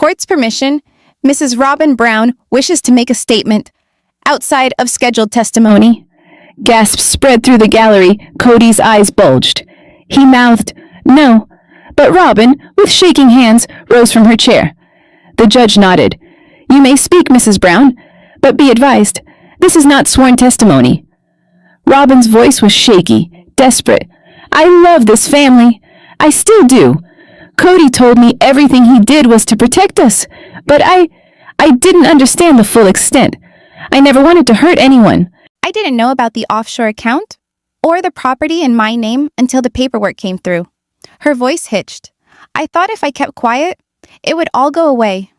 court's permission, Mrs. Robin Brown wishes to make a statement outside of scheduled testimony. Gasps spread through the gallery. Kody's eyes bulged. He mouthed, "No," but Robin, with shaking hands, rose from her chair. The judge nodded. "You may speak, Mrs. Brown, but be advised, this is not sworn testimony." Robin's voice was shaky, desperate. "I love this family. I still do. Kody told me everything he did was to protect us, but I didn't understand the full extent. I never wanted to hurt anyone. I didn't know about the offshore account or the property in my name until the paperwork came through." Her voice hitched. "I thought if I kept quiet, it would all go away."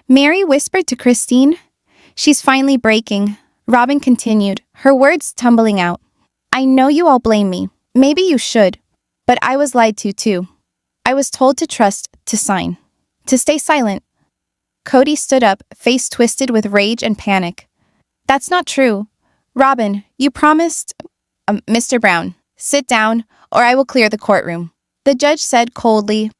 Meri whispered to Christine. "She's finally breaking." Robin continued, her words tumbling out. "I know you all blame me. Maybe you should. But I was lied to too. I was told to trust, to sign, to stay silent." Kody stood up, face twisted with rage and panic. "That's not true. Robin, you promised..." "Mr. Brown, sit down, or I will clear the courtroom," the judge said coldly.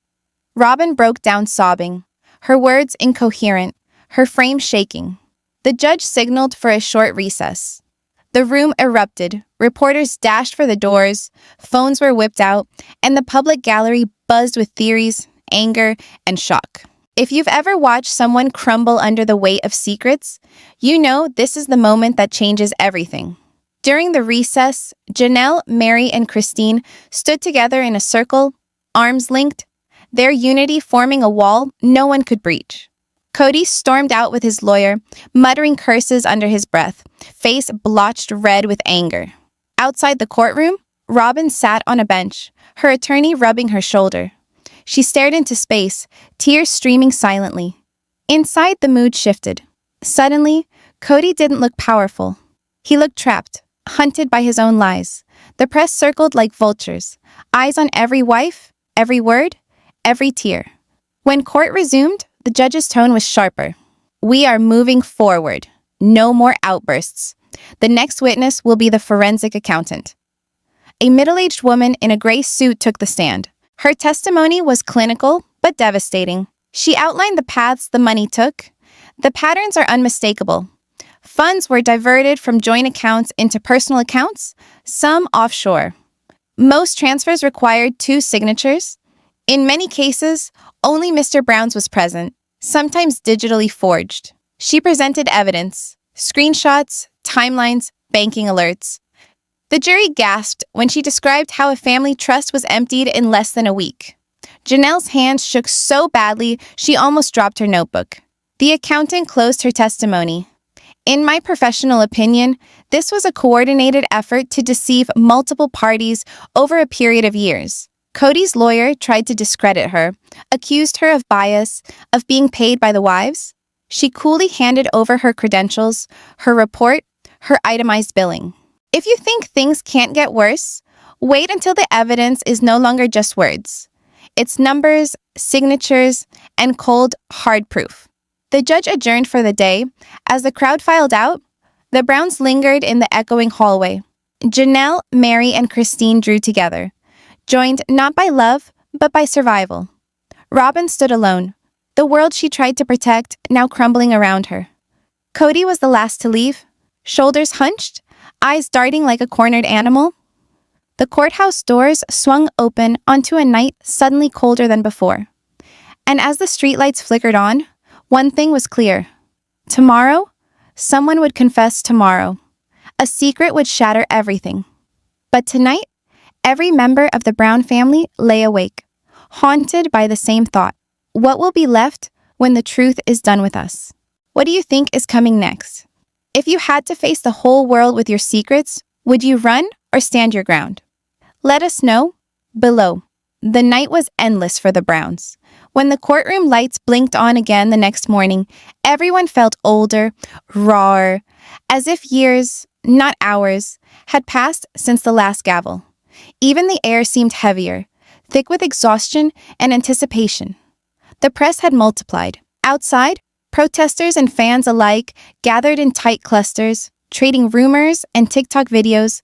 Robin broke down sobbing, her words incoherent, her frame shaking. The judge signaled for a short recess. The room erupted. Reporters dashed for the doors, phones were whipped out, and the public gallery buzzed with theories, anger, and shock. If you've ever watched someone crumble under the weight of secrets, you know this is the moment that changes everything. During the recess, Janelle, Meri, and Christine stood together in a circle, arms linked, their unity forming a wall no one could breach. Kody stormed out with his lawyer, muttering curses under his breath, face blotched red with anger. Outside the courtroom, Robin sat on a bench, her attorney rubbing her shoulder. She stared into space, tears streaming silently. Inside, the mood shifted. Suddenly, Kody didn't look powerful. He looked trapped, hunted by his own lies. The press circled like vultures, eyes on every wife, every word, every tear. When court resumed, the judge's tone was sharper. "We are moving forward. No more outbursts. The next witness will be the forensic accountant." A middle-aged woman in a gray suit took the stand. Her testimony was clinical, but devastating. She outlined the paths the money took. The patterns are unmistakable. Funds were diverted from joint accounts into personal accounts, some offshore. Most transfers required 2 signatures. In many cases, only Mr. Brown's was present, sometimes digitally forged. She presented evidence, screenshots, timelines, banking alerts. The jury gasped when she described how a family trust was emptied in less than a week. Janelle's hands shook so badly she almost dropped her notebook. The accountant closed her testimony. "In my professional opinion, this was a coordinated effort to deceive multiple parties over a period of years." Kody's lawyer tried to discredit her, accused her of bias, of being paid by the wives. She coolly handed over her credentials, her report, her itemized billing. "If you think things can't get worse, wait until the evidence is no longer just words. It's numbers, signatures, and cold, hard proof." The judge adjourned for the day. As the crowd filed out, the Browns lingered in the echoing hallway. Janelle, Meri, and Christine drew together, joined not by love, but by survival. Robin stood alone, the world she tried to protect now crumbling around her. Kody was the last to leave, shoulders hunched, eyes darting like a cornered animal. The courthouse doors swung open onto a night suddenly colder than before. And as the streetlights flickered on, one thing was clear. Tomorrow, someone would confess tomorrow. A secret would shatter everything. But tonight, every member of the Brown family lay awake, haunted by the same thought. What will be left when the truth is done with us? What do you think is coming next? If you had to face the whole world with your secrets, would you run or stand your ground? Let us know below. The night was endless for the Browns. When the courtroom lights blinked on again the next morning, everyone felt older, rawer, as if years, not hours, had passed since the last gavel. Even the air seemed heavier, thick with exhaustion and anticipation. The press had multiplied. Outside, protesters and fans alike gathered in tight clusters, trading rumors and TikTok videos,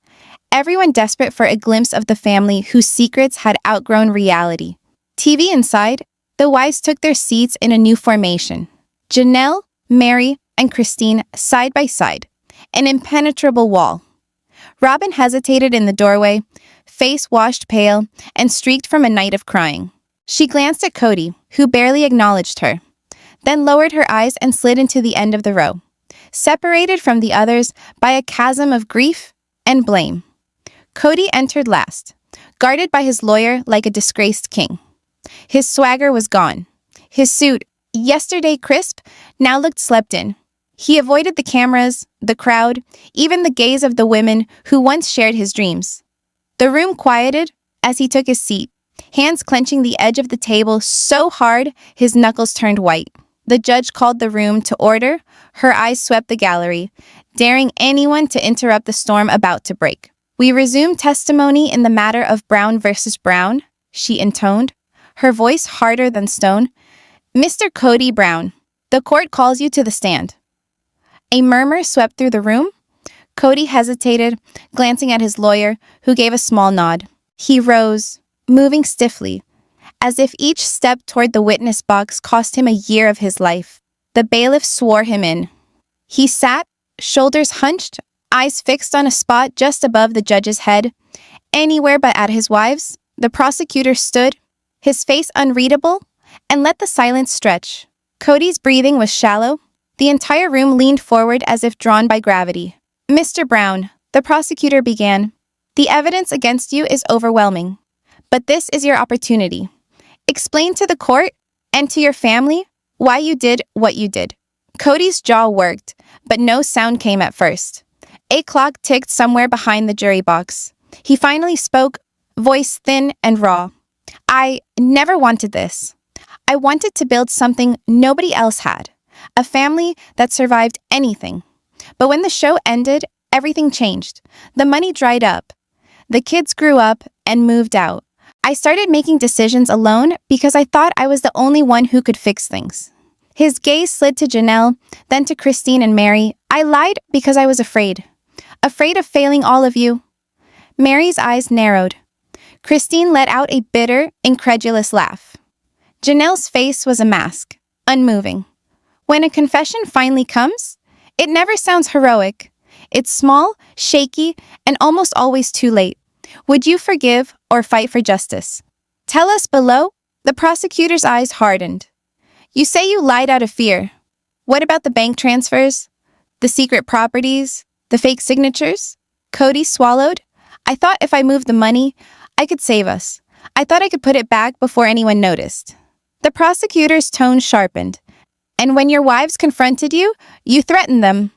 everyone desperate for a glimpse of the family whose secrets had outgrown reality. TV inside, The wives took their seats in a new formation. Janelle, Meri, and Christine side by side, an impenetrable wall. Robin hesitated in the doorway, face washed pale and streaked from a night of crying. She glanced at Kody, who barely acknowledged her, then lowered her eyes and slid into the end of the row, separated from the others by a chasm of grief and blame. Kody entered last, guarded by his lawyer like a disgraced king. His swagger was gone. His suit, yesterday crisp, now looked slept in. He avoided the cameras, the crowd, even the gaze of the women who once shared his dreams. The room quieted as he took his seat, hands clenching the edge of the table so hard his knuckles turned white. The judge called the room to order. Her eyes swept the gallery, daring anyone to interrupt the storm about to break. "We resume testimony in the matter of Brown versus Brown," she intoned, her voice harder than stone. "Mr. Kody Brown, the court calls you to the stand." A murmur swept through the room. Kody hesitated, glancing at his lawyer, who gave a small nod. He rose, moving stiffly, as if each step toward the witness box cost him a year of his life. The bailiff swore him in. He sat, shoulders hunched, eyes fixed on a spot just above the judge's head, anywhere but at his wives. The prosecutor stood, his face unreadable, and let the silence stretch. Kody's breathing was shallow. The entire room leaned forward as if drawn by gravity. "Mr. Brown," the prosecutor began, "the evidence against you is overwhelming. But this is your opportunity. Explain to the court and to your family why you did what you did." Kody's jaw worked, but no sound came at first. A clock ticked somewhere behind the jury box. He finally spoke, voice thin and raw. "I never wanted this. I wanted to build something nobody else had, a family that survived anything. But when the show ended, everything changed. The money dried up. The kids grew up and moved out. I started making decisions alone because I thought I was the only one who could fix things." His gaze slid to Janelle, then to Christine and Meri. "I lied because I was afraid. Afraid of failing all of you." Meri's eyes narrowed. Christine let out a bitter, incredulous laugh. Janelle's face was a mask, unmoving. When a confession finally comes, it never sounds heroic. It's small, shaky, and almost always too late. Would you forgive or fight for justice? Tell us below. The prosecutor's eyes hardened. You say you lied out of fear. What about the bank transfers? The secret properties? The fake signatures? Kody swallowed. "I thought if I moved the money, I could save us. I thought I could put it back before anyone noticed." The prosecutor's tone sharpened. "And when your wives confronted you, you threatened them."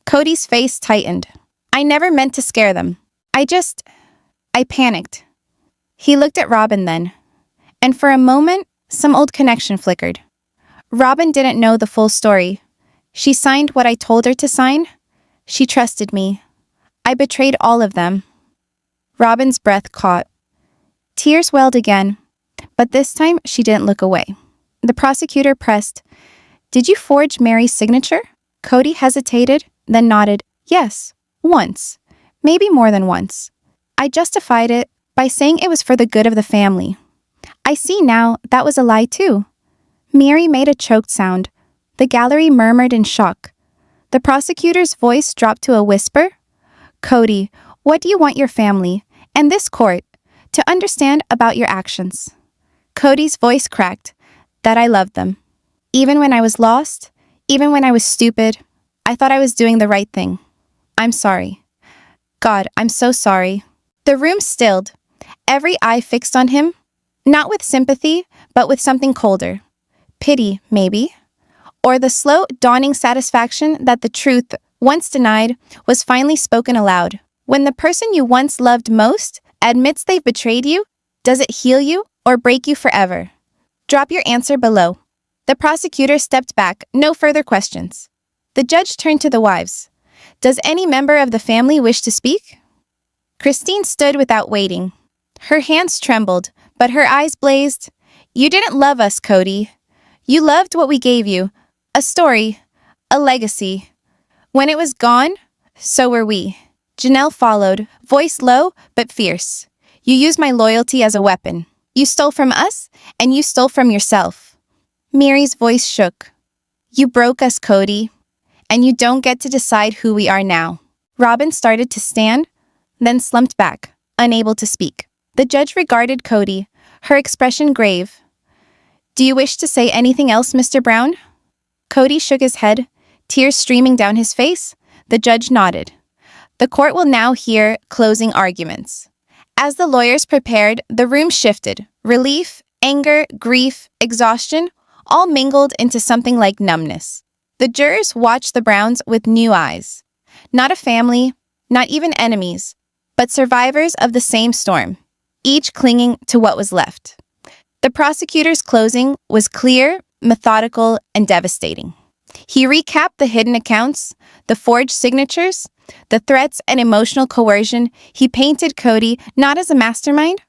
Kody's face tightened. "I never meant to scare them. I panicked." He looked at Robin then, and for a moment, some old connection flickered. Robin didn't know the full story. She signed what I told her to sign. She trusted me. I betrayed all of them. Robin's breath caught. Tears welled again, but this time she didn't look away. The prosecutor pressed, "Did you forge Meri's signature?" Kody hesitated, then nodded. "Yes, once. Maybe more than once. I justified it by saying it was for the good of the family. I see now that was a lie too." Meri made a choked sound. The gallery murmured in shock. The prosecutor's voice dropped to a whisper. "Kody, what do you want your family, and this court, to understand about your actions?" Kody's voice cracked. "That I loved them. Even when I was lost, even when I was stupid, I thought I was doing the right thing. I'm sorry. God, I'm so sorry." The room stilled, every eye fixed on him, not with sympathy, but with something colder. Pity, maybe. Or the slow, dawning satisfaction that the truth, once denied, was finally spoken aloud. When the person you once loved most admits they've betrayed you, does it heal you or break you forever? Drop your answer below. The prosecutor stepped back, no further questions. The judge turned to the wives. "Does any member of the family wish to speak?" Christine stood without waiting. Her hands trembled, but her eyes blazed. "You didn't love us, Kody. You loved what we gave you. A story. A legacy. When it was gone, so were we." Janelle followed, voice low but fierce. "You used my loyalty as a weapon. You stole from us, and you stole from yourself. Meri's voice shook. You broke us, Kody, and you don't get to decide who we are now. Robin started to stand, then slumped back, unable to speak. The judge regarded Kody, her expression grave. Do you wish to say anything else, Mr. Brown? Kody shook his head, tears streaming down his face. The judge nodded. The court will now hear closing arguments. As the lawyers prepared, the room shifted. Relief, anger, grief, exhaustion, all mingled into something like numbness. The jurors watched the Browns with new eyes. Not a family, not even enemies, but survivors of the same storm, each clinging to what was left. The prosecutor's closing was clear, methodical, and devastating. He recapped the hidden accounts, the forged signatures, the threats and emotional coercion. He painted Kody not as a mastermind,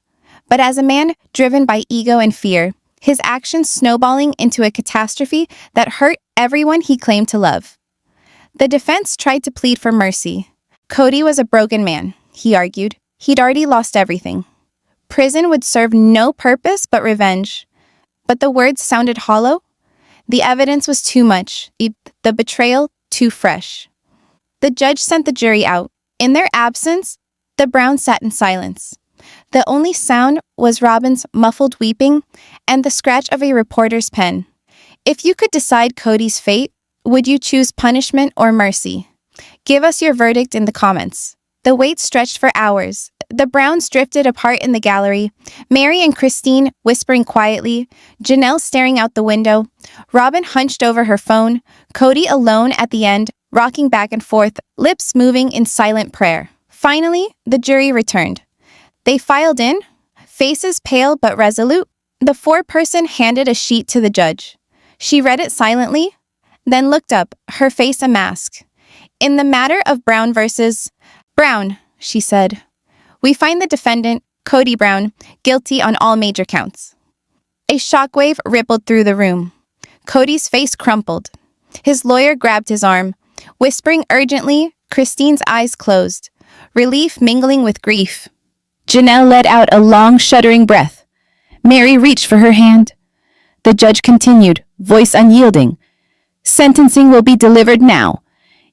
but as a man driven by ego and fear, his actions snowballing into a catastrophe that hurt everyone he claimed to love. The defense tried to plead for mercy. Kody was a broken man, he argued. He'd already lost everything. Prison would serve no purpose but revenge. But the words sounded hollow. The evidence was too much, the betrayal too fresh. The judge sent the jury out. In their absence, the Browns sat in silence. The only sound was Robin's muffled weeping and the scratch of a reporter's pen. If you could decide Kody's fate, would you choose punishment or mercy? Give us your verdict in the comments. The wait stretched for hours. The Browns drifted apart in the gallery, Meri and Christine whispering quietly, Janelle staring out the window, Robin hunched over her phone, Kody alone at the end, rocking back and forth, lips moving in silent prayer. Finally, the jury returned. They filed in, faces pale but resolute. The foreperson handed a sheet to the judge. She read it silently, then looked up, her face a mask. In the matter of Brown versus Brown, she said, we find the defendant, Kody Brown, guilty on all major counts. A shockwave rippled through the room. Kody's face crumpled. His lawyer grabbed his arm. Whispering urgently, Christine's eyes closed, relief mingling with grief. Janelle let out a long, shuddering breath. Meri reached for her hand. The judge continued, voice unyielding. Sentencing will be delivered now.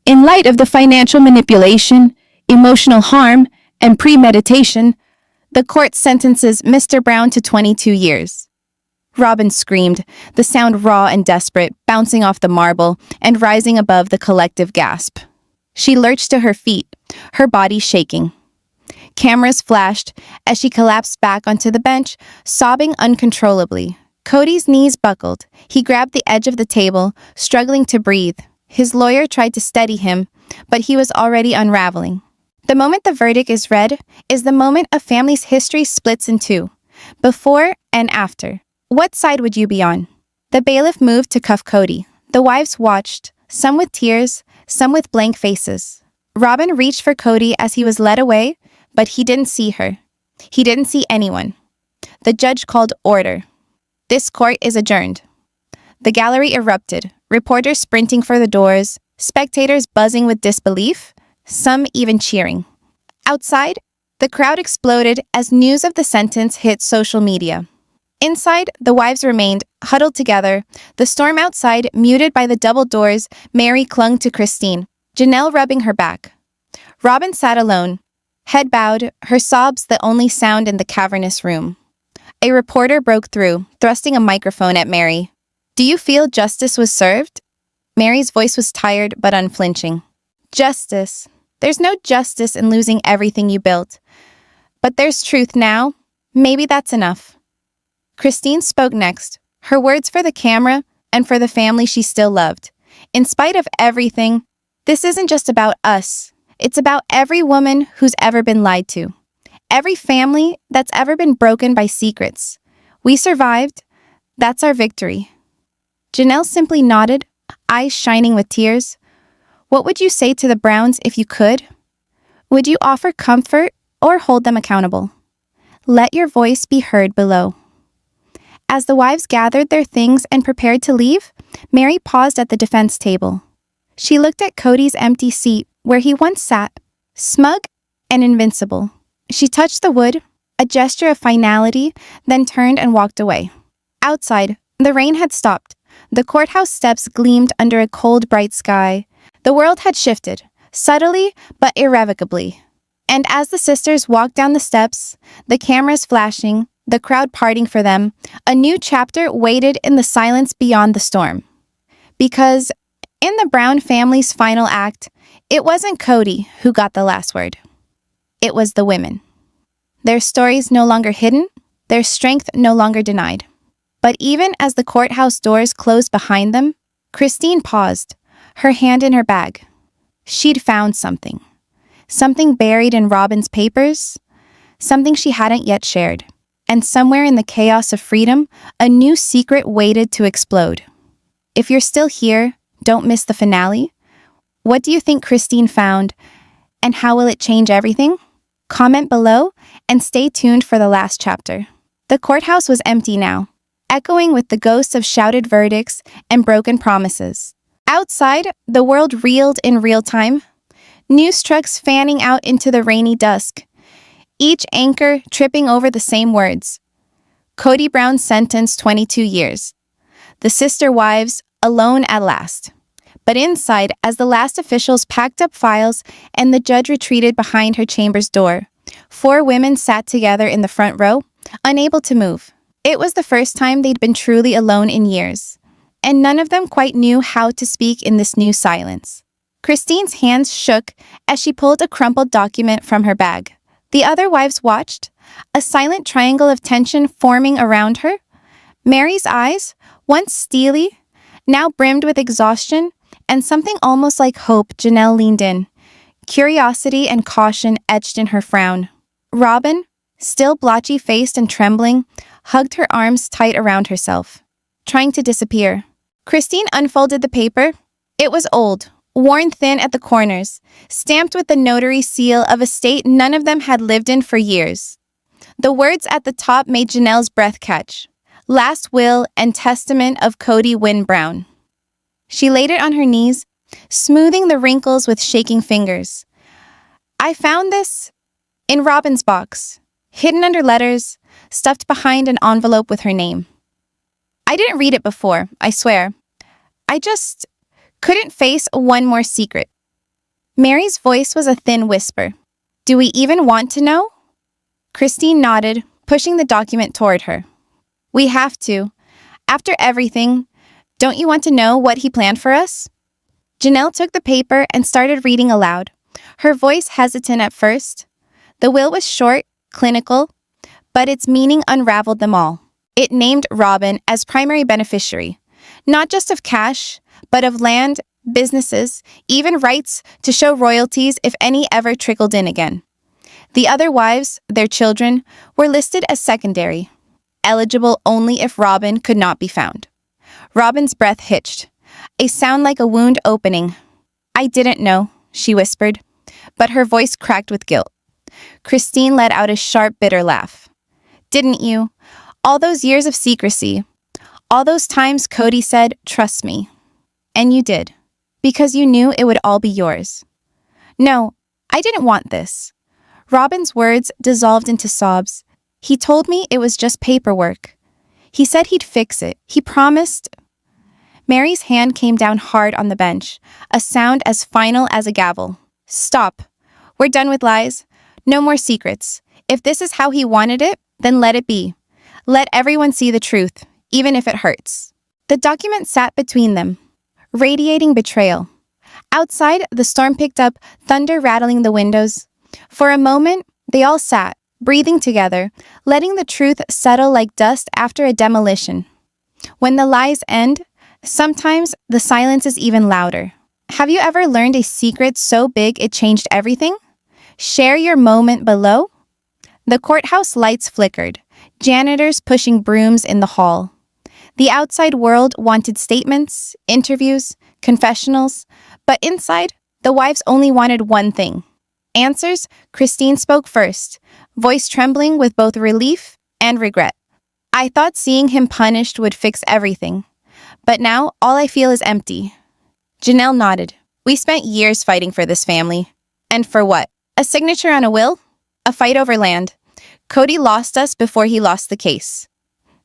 In light of the financial manipulation, emotional harm, and premeditation, the court sentences Mr. Brown to 22 years. Robin screamed, the sound raw and desperate, bouncing off the marble and rising above the collective gasp. She lurched to her feet, her body shaking. Cameras flashed as she collapsed back onto the bench, sobbing uncontrollably. Kody's knees buckled. He grabbed the edge of the table, struggling to breathe. His lawyer tried to steady him, but he was already unraveling. The moment the verdict is read is the moment a family's history splits in two. Before and after. What side would you be on? The bailiff moved to cuff Kody. The wives watched, some with tears, some with blank faces. Robin reached for Kody as he was led away, but he didn't see her. He didn't see anyone. The judge called order. This court is adjourned. The gallery erupted, reporters sprinting for the doors, spectators buzzing with disbelief, some even cheering. Outside, the crowd exploded as news of the sentence hit social media. Inside, the wives remained, huddled together, the storm outside muted by the double doors. Meri clung to Christine, Janelle rubbing her back. Robin sat alone, head bowed, her sobs the only sound in the cavernous room. A reporter broke through, thrusting a microphone at Meri. Do you feel justice was served? Meri's voice was tired but unflinching. Justice. There's no justice in losing everything you built. But there's truth now. Maybe that's enough. Christine spoke next, her words for the camera and for the family she still loved. In spite of everything, this isn't just about us. It's about every woman who's ever been lied to. Every family that's ever been broken by secrets. We survived. That's our victory. Janelle simply nodded, eyes shining with tears. What would you say to the Browns if you could? Would you offer comfort or hold them accountable? Let your voice be heard below. As the wives gathered their things and prepared to leave, Meri paused at the defense table. She looked at Kody's empty seat where he once sat, smug and invincible. She touched the wood, a gesture of finality, then turned and walked away. Outside, the rain had stopped. The courthouse steps gleamed under a cold, bright sky. The world had shifted, subtly but irrevocably. And as the sisters walked down the steps, the cameras flashing, the crowd parting for them, a new chapter waited in the silence beyond the storm. Because in the Brown family's final act, it wasn't Kody who got the last word. It was the women. Their stories no longer hidden, their strength no longer denied. But even as the courthouse doors closed behind them, Christine paused, her hand in her bag. She'd found something. Something buried in Robin's papers, something she hadn't yet shared. And somewhere in the chaos of freedom, a new secret waited to explode. If you're still here, don't miss the finale. What do you think Christine found, and how will it change everything? Comment below, and stay tuned for the last chapter. The courthouse was empty now, echoing with the ghosts of shouted verdicts and broken promises. Outside, the world reeled in real time, news trucks fanning out into the rainy dusk, each anchor tripping over the same words. Kody Brown sentenced 22 years. The sister wives alone at last. But inside, as the last officials packed up files and the judge retreated behind her chamber's door, 4 women sat together in the front row, unable to move. It was the first time they'd been truly alone in years, and none of them quite knew how to speak in this new silence. Christine's hands shook as she pulled a crumpled document from her bag. The other wives watched, a silent triangle of tension forming around her. Meri's eyes, once steely, now brimmed with exhaustion, and something almost like hope. Janelle leaned in, curiosity and caution etched in her frown. Robin, still blotchy-faced and trembling, hugged her arms tight around herself, trying to disappear. Christine unfolded the paper. It was old, worn thin at the corners, stamped with the notary seal of a state none of them had lived in for years. The words at the top made Janelle's breath catch. Last will and testament of Kody Wynn Brown. She laid it on her knees, smoothing the wrinkles with shaking fingers. I found this in Robin's box, hidden under letters, stuffed behind an envelope with her name. I didn't read it before, I swear. I just couldn't face one more secret. Meri's voice was a thin whisper. Do we even want to know? Christine nodded, pushing the document toward her. We have to. After everything, don't you want to know what he planned for us? Janelle took the paper and started reading aloud, her voice hesitant at first. The will was short, clinical, but its meaning unraveled them all. It named Robin as primary beneficiary, not just of cash, but of land, businesses, even rights to show royalties if any ever trickled in again. The other wives, their children, were listed as secondary, eligible only if Robin could not be found. Robin's breath hitched, a sound like a wound opening. I didn't know, she whispered, but her voice cracked with guilt. Christine let out a sharp, bitter laugh. Didn't you? All those years of secrecy. All those times Kody said, trust me. And you did, because you knew it would all be yours. No, I didn't want this. Robin's words dissolved into sobs. He told me it was just paperwork. He said he'd fix it. He promised. Meri's hand came down hard on the bench, a sound as final as a gavel. Stop. We're done with lies. No more secrets. If this is how he wanted it, then let it be. Let everyone see the truth, even if it hurts. The document sat between them, radiating betrayal. Outside, the storm picked up, thunder rattling the windows. For a moment, they all sat, breathing together, letting the truth settle like dust after a demolition. When the lies end, sometimes the silence is even louder. Have you ever learned a secret so big it changed everything? Share your moment below. The courthouse lights flickered, janitors pushing brooms in the hall. The outside world wanted statements, interviews, confessionals, but inside, the wives only wanted one thing. Answers. Christine spoke first, voice trembling with both relief and regret. I thought seeing him punished would fix everything, but now all I feel is empty. Janelle nodded. We spent years fighting for this family. And for what? A signature on a will? A fight over land? Kody lost us before he lost the case.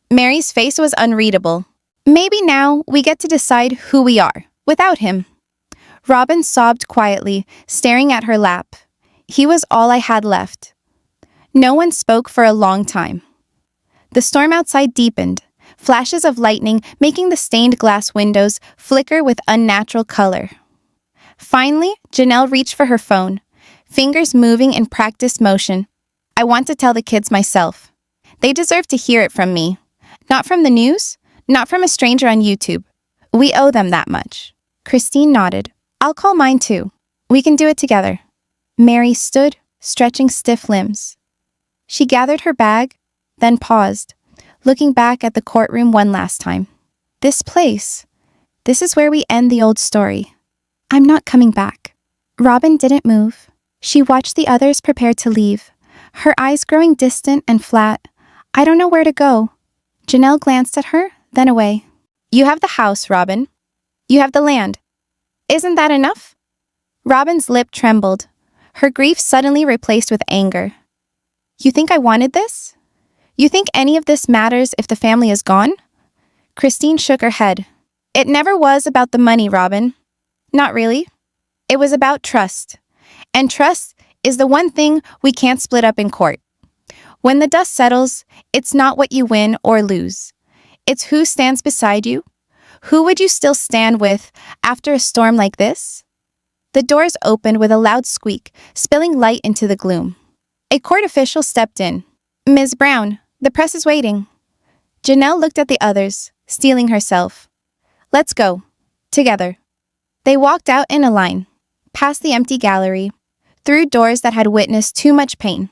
Meri's face was unreadable. Maybe now we get to decide who we are, without him. Robin sobbed quietly, staring at her lap. He was all I had left. No one spoke for a long time. The storm outside deepened, flashes of lightning making the stained glass windows flicker with unnatural color. Finally, Janelle reached for her phone, fingers moving in practiced motion. I want to tell the kids myself. They deserve to hear it from me. Not from the news, not from a stranger on YouTube. We owe them that much. Christine nodded. I'll call mine too. We can do it together. Meri stood, stretching stiff limbs. She gathered her bag, then paused, looking back at the courtroom one last time. This place. This is where we end the old story. I'm not coming back. Robin didn't move. She watched the others prepare to leave, her eyes growing distant and flat. I don't know where to go. Janelle glanced at her, then away. You have the house, Robin. You have the land. Isn't that enough? Robin's lip trembled, her grief suddenly replaced with anger. You think I wanted this? You think any of this matters if the family is gone? Christine shook her head. It never was about the money, Robin. Not really. It was about trust. And trust is the one thing we can't split up in court. When the dust settles, it's not what you win or lose. It's who stands beside you. Who would you still stand with after a storm like this? The doors opened with a loud squeak, spilling light into the gloom. A court official stepped in. Ms. Brown, the press is waiting. Janelle looked at the others, steeling herself. Let's go. Together. They walked out in a line, past the empty gallery, through doors that had witnessed too much pain.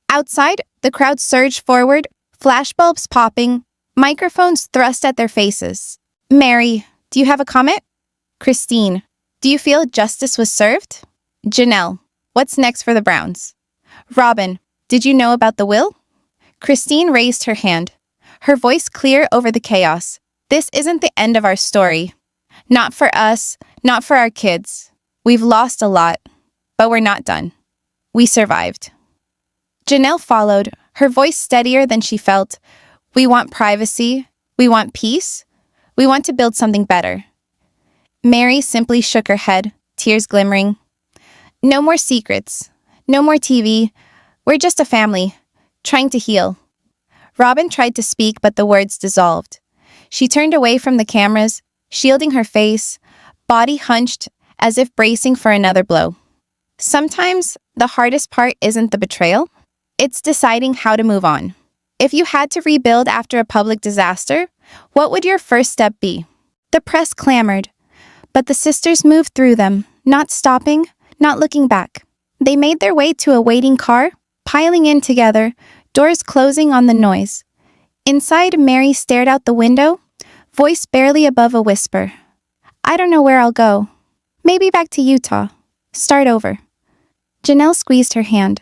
Outside, the crowd surged forward, flashbulbs popping, microphones thrust at their faces. Meri, do you have a comment? Christine, do you feel justice was served? Janelle, what's next for the Browns? Robin, did you know about the will? Christine raised her hand, her voice clear over the chaos. This isn't the end of our story. Not for us, not for our kids. We've lost a lot, but we're not done. We survived. Janelle followed, her voice steadier than she felt. We want privacy. We want peace. We want to build something better. Meri simply shook her head, tears glimmering. No more secrets. No more TV. We're just a family, trying to heal. Robin tried to speak, but the words dissolved. She turned away from the cameras, shielding her face, body hunched as if bracing for another blow. Sometimes the hardest part isn't the betrayal. It's deciding how to move on. If you had to rebuild after a public disaster, what would your first step be? The press clamored, but the sisters moved through them, not stopping, not looking back. They made their way to a waiting car, piling in together, doors closing on the noise. Inside, Meri stared out the window, voice barely above a whisper. I don't know where I'll go. Maybe back to Utah. Start over. Janelle squeezed her hand.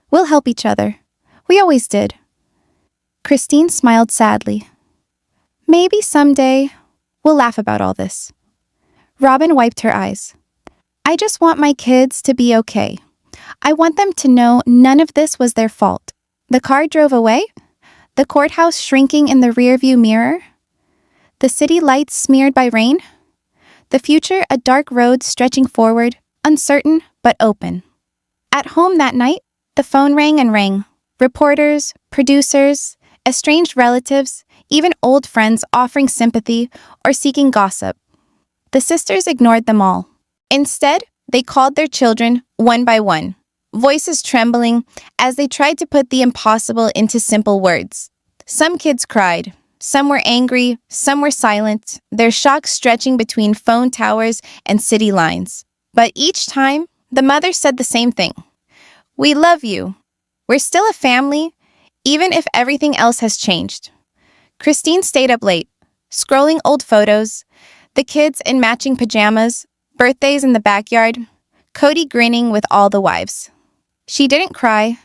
We'll help each other. We always did. Christine smiled sadly. Maybe someday we'll laugh about all this. Robin wiped her eyes. I just want my kids to be okay. I want them to know none of this was their fault. The car drove away, the courthouse shrinking in the rearview mirror, the city lights smeared by rain, the future a dark road stretching forward, uncertain but open. At home that night, the phone rang and rang. Reporters, producers, estranged relatives, even old friends offering sympathy or seeking gossip. The sisters ignored them all. Instead, they called their children one by one, voices trembling as they tried to put the impossible into simple words. Some kids cried. Some were angry, some were silent, their shock stretching between phone towers and city lines. But each time, the mother said the same thing. We love you. We're still a family, even if everything else has changed. Christine stayed up late, scrolling old photos, the kids in matching pajamas, birthdays in the backyard, Kody grinning with all the wives. She didn't cry.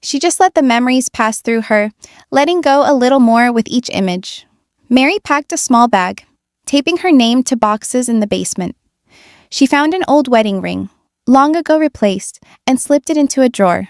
She just let the memories pass through her, letting go a little more with each image. Meri packed a small bag, taping her name to boxes in the basement. She found an old wedding ring, long ago replaced, and slipped it into a drawer.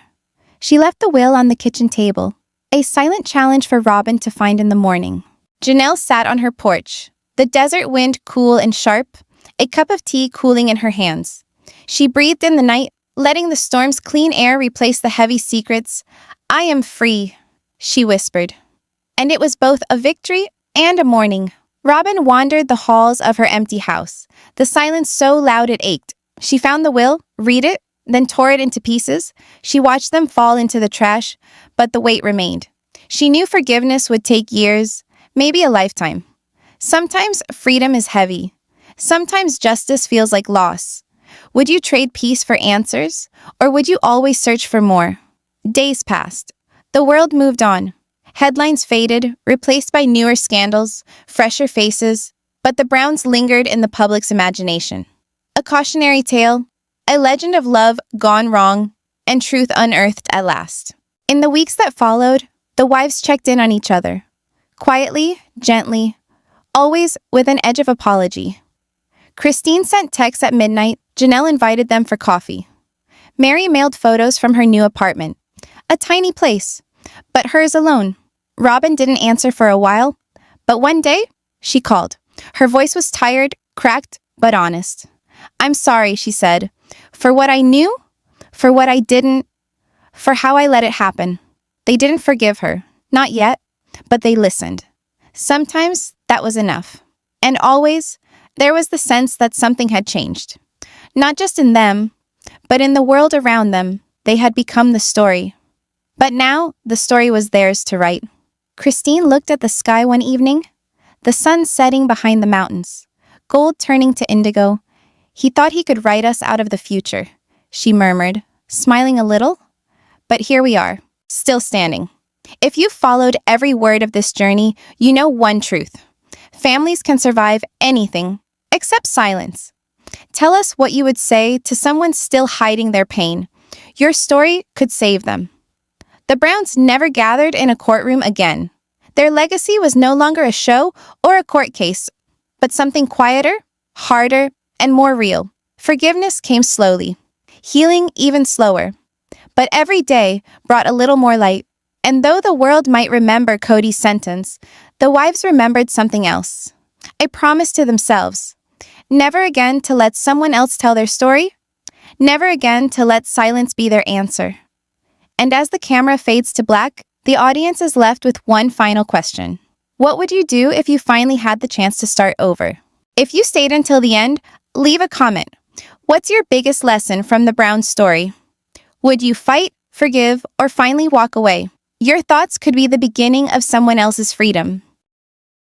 She left the will on the kitchen table, A silent challenge for Robin to find in the morning. Janelle sat on her porch, the desert wind cool and sharp, a cup of tea cooling in her hands. She breathed in the night, letting the storm's clean air replace the heavy secrets. "I am free," she whispered. And it was both a victory and a morning. Robin wandered the halls of her empty house, the silence so loud it ached. She found the will, read it, then tore it into pieces. She watched them fall into the trash, but the weight remained. She knew forgiveness would take years, maybe a lifetime. Sometimes freedom is heavy. Sometimes justice feels like loss. Would you trade peace for answers, or would you always search for more? Days passed. The world moved on. Headlines faded, replaced by newer scandals, fresher faces, but the Browns lingered in the public's imagination. A cautionary tale, a legend of love gone wrong, and truth unearthed at last. In the weeks that followed, the wives checked in on each other. Quietly, gently, always with an edge of apology. Christine sent texts at midnight. Janelle invited them for coffee. Meri mailed photos from her new apartment. A tiny place, but hers alone. Robin didn't answer for a while, but one day, she called. Her voice was tired, cracked, but honest. "I'm sorry," she said, "for what I knew, for what I didn't, for how I let it happen." They didn't forgive her, not yet, but they listened. Sometimes that was enough. And always, there was the sense that something had changed. Not just in them, but in the world around them. They had become the story. But now, the story was theirs to write. Christine looked at the sky one evening, the sun setting behind the mountains, gold turning to indigo. "He thought he could write us out of the future," she murmured, smiling a little. But here we are, still standing. If you've followed every word of this journey, you know one truth. Families can survive anything, except silence. Tell us what you would say to someone still hiding their pain. Your story could save them. The Browns never gathered in a courtroom again. Their legacy was no longer a show or a court case, but something quieter, harder, and more real. Forgiveness came slowly, healing even slower. But every day brought a little more light. And though the world might remember Kody's sentence, the wives remembered something else. A promise to themselves. Never again to let someone else tell their story. Never again to let silence be their answer. And as the camera fades to black, the audience is left with one final question. What would you do if you finally had the chance to start over? If you stayed until the end, leave a comment. What's your biggest lesson from the Brown story? Would you fight, forgive, or finally walk away? Your thoughts could be the beginning of someone else's freedom.